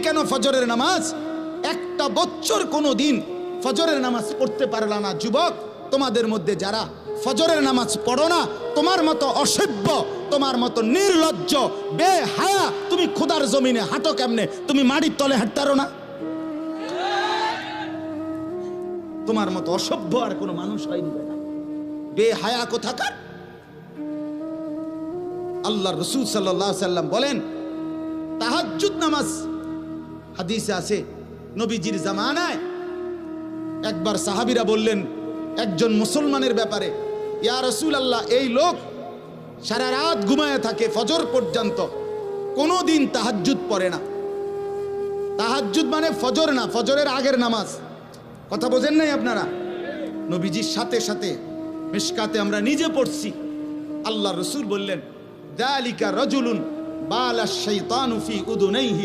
কেন ফজরের নামাজ? একটা বছর কোনো দিন ফজরের নামাজ পড়তে পারলা না যুবক, তোমাদের মধ্যে যারা ফজরের নামাজ পড়ো না, তোমার মতো অসভ্য, তোমার মতো নির্লজ্জ, বেহায়া, তুমি খোদার জমিনে হাঁটো কেমনে? তুমি মাটির তলে হাঁটতারো না? তোমার মতো অসভ্য আর কোনো মানুষ হয়নি না, বেহায়া কোথাকার। আল্লাহ রসুল সাল্লাল্লাহু আলাইহি সাল্লাম বলেন তাহাজ্জুদ নামাজ, হাদিসে আছে নবীজির জামানায় একবার সাহাবীরা বললেন একজন মুসলমানের ব্যাপারে, ইয়া রাসূলুল্লাহ, এই লোক সারা রাত ঘুমায় থাকে ফজর পর্যন্ত, কোনো দিন তাহাজ্জুদ পড়ে না। তাহাজ্জুদ মানে ফজর না, ফজরের আগের নামাজ। কথা বোঝেন নাই আপনারা? নবীজির সাথে সাথে মিশকাতে আমরা নিজে পড়ছি, আল্লাহ রসুল বললেন যালিকা রাজুলুন বালা শাইতানু ফি উদুনাইহি